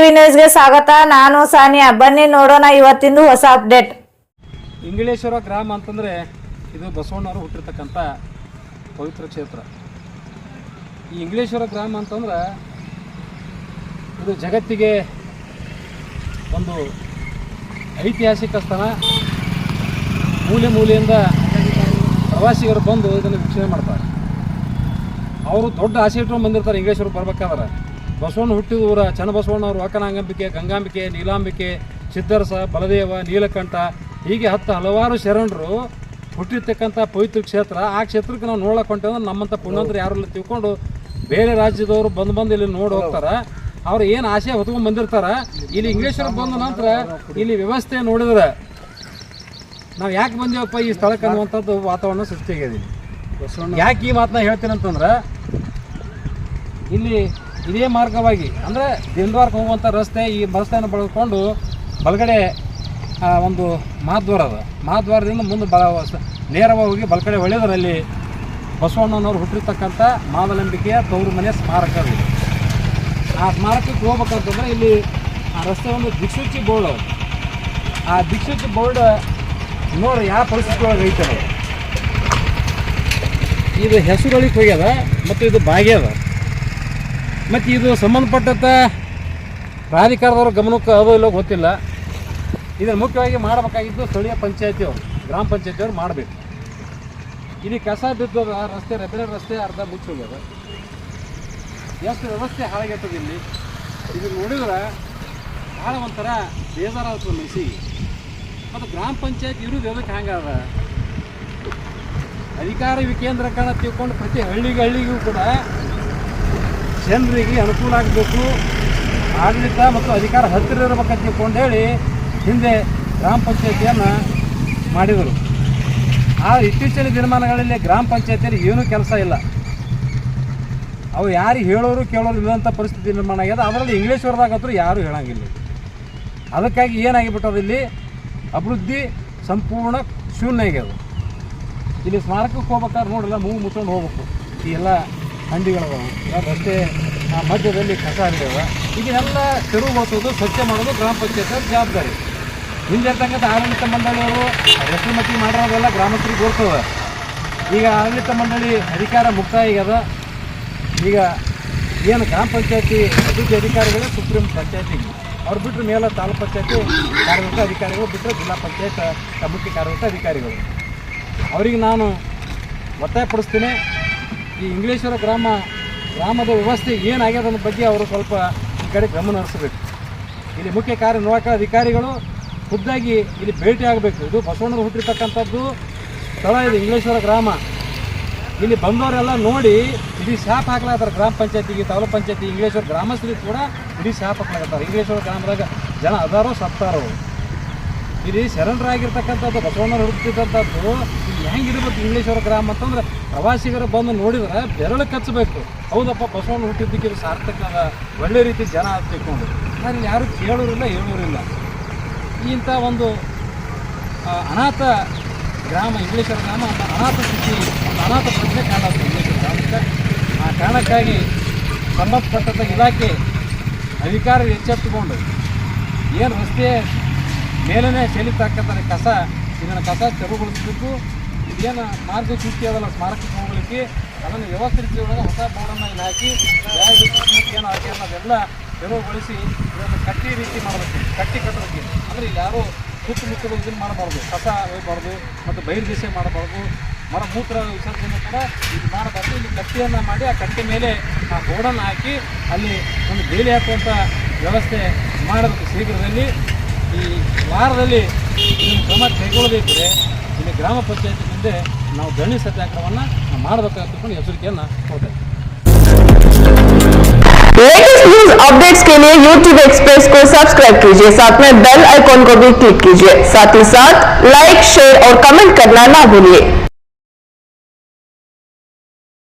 TV ನ್ಯೂಸ್ಗೆ ಸ್ವಾಗತ. ನಾನು ಸಾನಿಯಾ. ಬನ್ನಿ ನೋಡೋಣ ಇವತ್ತಿಂದು ಹೊಸ ಅಪ್ಡೇಟ್. ಇಂಗಳೇಶ್ವರ ಗ್ರಾಮ ಅಂತಂದರೆ ಇದು ಬಸವಣ್ಣವರು ಹುಟ್ಟಿರ್ತಕ್ಕಂಥ ಪವಿತ್ರ ಕ್ಷೇತ್ರ. ಈ ಇಂಗಳೇಶ್ವರ ಗ್ರಾಮ ಅಂತಂದ್ರೆ ಇದು ಜಗತ್ತಿಗೆ ಒಂದು ಐತಿಹಾಸಿಕ ಸ್ಥಳ. ಮೂಲೆ ಮೂಲೆಯಿಂದ ಪ್ರವಾಸಿಗರು ಬಂದು ಇದನ್ನು ವೀಕ್ಷಣೆ ಮಾಡ್ತಾರೆ. ಅವರು ದೊಡ್ಡ ಆಸೆ ಇಟ್ಕೊಂಡು ಬಂದಿರ್ತಾರೆ. ಇಂಗಳೇಶ್ವರಕ್ಕೆ ಬರ್ಬೇಕಾದ್ರೆ ಬಸವಣ್ಣ ಹುಟ್ಟಿದ ಊರ ಚನ್ನಬಸವಣ್ಣವರು, ಅಕ್ಕನಾಗಂಬಿಕೆ, ಗಂಗಾಂಬಿಕೆ, ನೀಲಾಂಬಿಕೆ, ಸಿದ್ದರಸ, ಬಲದೇವ, ನೀಲಕಂಠ ಹೀಗೆ ಹಲವಾರು ಶರಣರು ಹುಟ್ಟಿರ್ತಕ್ಕಂಥ ಪವಿತ್ರ ಕ್ಷೇತ್ರ. ಆ ಕ್ಷೇತ್ರಕ್ಕೆ ನಾವು ನೋಡಕ್ಕೆ ಹೊಂಟೇವಂದ್ರೆ ನಮ್ಮಂಥ ಪುಣ್ಯಂತರು ಯಾರೆಲ್ಲ ತಿಳ್ಕೊಂಡು ಬೇರೆ ರಾಜ್ಯದವರು ಬಂದು ಇಲ್ಲಿ ನೋಡಿ ಹೋಗ್ತಾರೆ. ಅವ್ರು ಏನು ಆಸೆ ಹೊತ್ಕೊಂಡು ಬಂದಿರ್ತಾರೆ. ಇಲ್ಲಿ ಇಂಗಳೇಶ್ವರಕ್ಕೆ ಬಂದ ನಂತರ ಇಲ್ಲಿ ವ್ಯವಸ್ಥೆ ನೋಡಿದ್ರೆ ನಾವು ಯಾಕೆ ಬಂದೇವಪ್ಪ ಈ ಸ್ಥಳಕ್ಕೆ ಅನ್ನುವಂಥದ್ದು ವಾತಾವರಣ ಸೃಷ್ಟಿಯಾಗಿದೆ. ಯಾಕೆ ಈ ಮಾತನ್ನ ಹೇಳ್ತೀನಿ ಅಂತಂದ್ರೆ ಇಲ್ಲಿ ಇದೇ ಮಾರ್ಗವಾಗಿ ಅಂದರೆ ದಿನದ್ವಾರಕ್ಕೆ ಹೋಗುವಂಥ ರಸ್ತೆ, ಈ ರಸ್ತೆಯನ್ನು ಬಳಸ್ಕೊಂಡು ಬಲಗಡೆ ಒಂದು ಮಹಾದ್ವಾರ ಅದ. ಮಹಾದ್ವಾರದಿಂದ ಮುಂದೆ ನೇರವಾಗಿ ಹೋಗಿ ಬಲಗಡೆ ಹೊಳೆದರಲ್ಲಿ ಬಸವಣ್ಣನವರು ಹುಟ್ಟಿರ್ತಕ್ಕಂಥ ಮಾದಲಂಬಿಕೆಯ ತವರು ಮನೆ ಸ್ಮಾರಕ ಇದೆ. ಆ ಸ್ಮಾರಕಕ್ಕೆ ಹೋಗ್ಬೇಕಂತಂದ್ರೆ ಇಲ್ಲಿ ಆ ರಸ್ತೆ ಒಂದು ದಿಕ್ಸೂಚಿ ಬೋರ್ಡ್ ಅದ. ಆ ದಿಕ್ಸೂಚಿ ಬೋರ್ಡ್ ನೋಡ್ರಿ ಯಾವ ಪರಿಸ್ಥಿತಿ ಒಳಗೆ ಐತದ. ಇದು ಹೆಸರುಗಳಿಗೆ ಹೋಗ್ಯದ ಮತ್ತು ಇದು ಬಾಗ್ಯದ. ಮತ್ತು ಇದು ಸಂಬಂಧಪಟ್ಟಂಥ ಪ್ರಾಧಿಕಾರದವ್ರ ಗಮನಕ್ಕೆ ಅದೋ ಇಲ್ಲೋ ಗೊತ್ತಿಲ್ಲ. ಇದನ್ನು ಮುಖ್ಯವಾಗಿ ಮಾಡಬೇಕಾಗಿದ್ದು ಸ್ಥಳೀಯ ಪಂಚಾಯತಿಯವರು, ಗ್ರಾಮ ಪಂಚಾಯತಿಯವ್ರು ಮಾಡಬೇಕು. ಇಲ್ಲಿ ಕಸ ಬಿದ್ದದ ರಸ್ತೆ, ರೆಬೆಳೆ ರಸ್ತೆ ಅರ್ಧ ಮುಚ್ಚಿ ಹೋಗ್ಯದ. ಎಷ್ಟು ವ್ಯವಸ್ಥೆ ಹಾಳಾಗೈತದ ಇಲ್ಲಿ. ಇದು ನೋಡಿದ್ರೆ ಭಾಳ ಒಂಥರ ಬೇಜಾರಾಗ್ತದೆ ಮನಸ್ಸಿಗೆ. ಮತ್ತು ಗ್ರಾಮ ಪಂಚಾಯತ್ ಇರೋದು ಎದಕ್ಕೆ ಹಂಗದ, ಅಧಿಕಾರ ವಿಕೇಂದ್ರೀಕರಣ ತಿಳ್ಕೊಂಡು ಪ್ರತಿ ಹಳ್ಳಿಗೂ ಕೂಡ ಜನರಿಗೆ ಅನುಕೂಲ ಆಗಬೇಕು, ಆಡಳಿತ ಮತ್ತು ಅಧಿಕಾರ ಹತ್ತಿರ ಇರಬೇಕಂತ ತಿಳ್ಕೊಂಡು ಹೇಳಿ ಹಿಂದೆ ಗ್ರಾಮ ಪಂಚಾಯತಿಯನ್ನು ಮಾಡಿದರು. ಆ ಇತ್ತೀಚಿನ ದಿನಮಾನಗಳಲ್ಲಿ ಗ್ರಾಮ ಪಂಚಾಯತಿಯಲ್ಲಿ ಏನೂ ಕೆಲಸ ಇಲ್ಲ. ಅವು ಯಾರಿಗೆ ಹೇಳೋರು ಕೇಳೋರು ಇಲ್ಲಂಥ ಪರಿಸ್ಥಿತಿ ನಿರ್ಮಾಣ ಆಗ್ಯದ. ಅದರಲ್ಲಿ ಇಂಗ್ಲೀಷ್ವರದಾಗಂತೂ ಯಾರೂ ಹೇಳಂಗಿಲ್ಲ. ಅದಕ್ಕಾಗಿ ಏನಾಗಿಬಿಟ್ಟದ, ಇಲ್ಲಿ ಅಭಿವೃದ್ಧಿ ಸಂಪೂರ್ಣ ಶೂನ್ಯ ಆಗ್ಯದ. ಇಲ್ಲಿ ಸ್ಮಾರಕಕ್ಕೆ ಹೋಗ್ಬೇಕಾದ್ರೆ ನೋಡಿಲ್ಲ, ಮೂಗು ಮುಚ್ಕೊಂಡು ಹೋಗ್ಬೇಕು. ಈ ಎಲ್ಲ ಹಂಡಿಗಳವ, ರಸ್ತೆ ಮಧ್ಯದಲ್ಲಿ ಕಸ ಹರಿದವ. ಈಗಿನೆಲ್ಲ ತೆರವುಗೊಳಿಸೋದು, ಸ್ವಚ್ಛ ಮಾಡೋದು ಗ್ರಾಮ ಪಂಚಾಯತ್ ಜವಾಬ್ದಾರಿ. ಹಿಂದೆ ಇರ್ತಕ್ಕಂಥ ಆಡಳಿತ ಮಂಡಳಿಯವರು ಹೆಸರು ಮಟ್ಟಿಗೆ ಮಾಡಿರೋದೆಲ್ಲ ಗ್ರಾಮಸ್ಥರಿಗೆ ಗೊತ್ತದ. ಈಗ ಆಡಳಿತ ಮಂಡಳಿ ಅಧಿಕಾರ ಮುಕ್ತಾಯ ಆಗ್ಯದ. ಈಗ ಏನು ಗ್ರಾಮ ಪಂಚಾಯತಿ ಅಭಿವೃದ್ಧಿ ಅಧಿಕಾರಿಗಳು ಸುಪ್ರೀಂ ಪಂಚಾಯತಿಗೆ, ಅವ್ರು ಬಿಟ್ಟರೆ ಮೇಲೆ ತಾಲೂಕು ಪಂಚಾಯತಿ ಕಾರ್ಯನಿರ್ವಹಿತ ಅಧಿಕಾರಿಗಳು, ಬಿಟ್ಟರೆ ಜಿಲ್ಲಾ ಪಂಚಾಯತ್ ಮುಖ್ಯ ಕಾರ್ಯನಿರ್ವಹಿತ ಅಧಿಕಾರಿಗಳು. ಅವರಿಗೆ ನಾನು ಒತ್ತಾಯಪಡಿಸ್ತೀನಿ, ಈ ಇಂಗಳೇಶ್ವರ ಗ್ರಾಮದ ವ್ಯವಸ್ಥೆ ಏನಾಗ್ಯದ ಅನ್ನೋ ಬಗ್ಗೆ ಅವರು ಸ್ವಲ್ಪ ಈ ಕಡೆ ಗಮನ ಹರಿಸಬೇಕು. ಇಲ್ಲಿ ಮುಖ್ಯ ಕಾರ್ಯನಿರ್ವಾಹಕ ಅಧಿಕಾರಿಗಳು ಖುದ್ದಾಗಿ ಇಲ್ಲಿ ಭೇಟಿ ಆಗಬೇಕು. ಇದು ಬಸವಣ್ಣರು ಹುಟ್ಟಿರ್ತಕ್ಕಂಥದ್ದು ಸ್ಥಳ ಇದು ಇಂಗಳೇಶ್ವರ ಗ್ರಾಮ. ಇಲ್ಲಿ ಬಂದವರೆಲ್ಲ ನೋಡಿ ಇಡೀ ಶಾಪ್ ಹಾಕ್ಲಾಗ್ತಾರೆ. ಗ್ರಾಮ ಪಂಚಾಯತಿಗೆ, ತಾಲೂಕು ಪಂಚಾಯತಿ, ಇಂಗಳೇಶ್ವರ ಗ್ರಾಮಸ್ಥರಿಗೆ ಕೂಡ ಇಡೀ ಶಾಪ್ ಹಾಕ್ಲಾಗತ್ತಾರೆ. ಇಂಗಳೇಶ್ವರ ಗ್ರಾಮದಾಗ ಜನ ಅದಾರೋ ಸತ್ತಾರೋ. ಇಲ್ಲಿ ಶರಣರಾಗಿರ್ತಕ್ಕಂಥದ್ದು ಬಸವಣ್ಣರು ಹುಡುಕ್ತಿದ್ದಂಥದ್ದು ಇಲ್ಲಿ ಹೆಂಗಿರ್ಬೇಕು ಇಂಗಳೇಶ್ವರ ಗ್ರಾಮ ಅಂತಂದ್ರೆ ಪ್ರವಾಸಿಗರು ಬಂದು ನೋಡಿದ್ರೆ ಬೆರಳು ಕಚ್ಚಬೇಕು. ಹೌದಪ್ಪ, ಬಸವಣ್ಣ ಹುಟ್ಟಿದ್ದಕ್ಕೆ ಇದು ಸಾರ್ಥಕ ಅದ, ಒಳ್ಳೆ ರೀತಿ ಜನ ತಿಳ್ಕೊಂಡು. ಆದರೆ ಯಾರು ಕೇಳೋರಿಲ್ಲ, ಹೇಳೋರಿಲ್ಲ. ಇಂಥ ಒಂದು ಅನಾಥ ಗ್ರಾಮ ಇಂಗಳೇಶ್ವರ ಗ್ರಾಮ, ಅನಾಥ ಸ್ಥಿತಿ, ಒಂದು ಅನಾಥ ಪ್ರಶ್ನೆ ಕಾಣುತ್ತೆ ಇಂಗಳೇಶ್ವರ ಗ್ರಾಮಕ್ಕೆ. ಆ ಕಾರಣಕ್ಕಾಗಿ ಸಂಬಂಧಪಟ್ಟಂಥ ಇಲಾಖೆ ಅಧಿಕಾರಿಗಳು ಎಚ್ಚೆತ್ತುಕೊಂಡು ಏನು ರಸ್ತೆ ಮೇಲೇ ಚೆಲ್ಲಿತಾಕತ್ತಾರೆ ಕಸ, ಇದನ್ನು ಕಸ ತೆರವುಗೊಳಿಸಬೇಕು. ಇದೇನು ಮಾರ್ಗಸೂಚಿ ಅದಲ್ಲ ಸ್ಮಾರಕಕ್ಕೆ ಹೋಗಲಿಕ್ಕೆ, ಅದನ್ನು ವ್ಯವಸ್ಥಿತ ಒಳಗೆ ಹೊಸ ಬೋರ್ಡನ್ನು ಇಲ್ಲಿ ಹಾಕಿ ಏನು ಹಾಕಿ ಅದೆಲ್ಲ ತೆರವುಗೊಳಿಸಿ ಇದನ್ನು ಕಟ್ಟಿ ರೀತಿ ಮಾಡಬೇಕು. ಕಟ್ಟಿ ಕಟ್ಟಬೇಕು. ಅಂದರೆ ಇಲ್ಲಿ ಯಾರು ಸುತ್ತಮುತ್ತಲು ಇದನ್ನು ಮಾಡಬಾರ್ದು, ಕಸ ಒಯ್ಯಬಾರ್ದು ಮತ್ತು ಬಹಿರ್ದೇಶ ಮಾಡಬಾರ್ದು, ಮರ ಮೂತ್ರ ವಿಸರ್ಜನೆ ಕೂಡ ಇದು ಮಾಡಬಾರ್ದು. ಇಲ್ಲಿ ಕಟ್ಟಿಯನ್ನು ಮಾಡಿ ಆ ಕಟ್ಟೆ ಮೇಲೆ ಆ ಬೋರ್ಡನ್ನು ಹಾಕಿ ಅಲ್ಲಿ ಒಂದು ಬೇಲಿ ಹಾಕುವಂಥ ವ್ಯವಸ್ಥೆ ಮಾಡಬೇಕು ಶೀಘ್ರದಲ್ಲಿ. ಈ ವಾರದಲ್ಲಿ ಇದನ್ನು ಕ್ರಮ ಕೈಗೊಳ್ಳಬೇಕಿದೆ. ಇಲ್ಲಿ ಗ್ರಾಮ ಪಂಚಾಯತಿ ಮುಂದೆ ನಾವು ಧರಣಿ ಸತ್ಯಾಗ್ರಹವನ್ನು ಮಾಡಬೇಕಾಗ್ತಕ್ಕಂಥ ಎಚ್ಚರಿಕೆಯನ್ನು ಕೊಡ್ತೇವೆ. लेटेस्ट न्यूज अपडेट्स के लिए YouTube एक्सप्रेस को सब्सक्राइब कीजिए, साथ में बेल आइकॉन को भी क्लिक कीजिए। साथ ही साथ लाइक, शेयर और कमेंट करना ना भूलिए।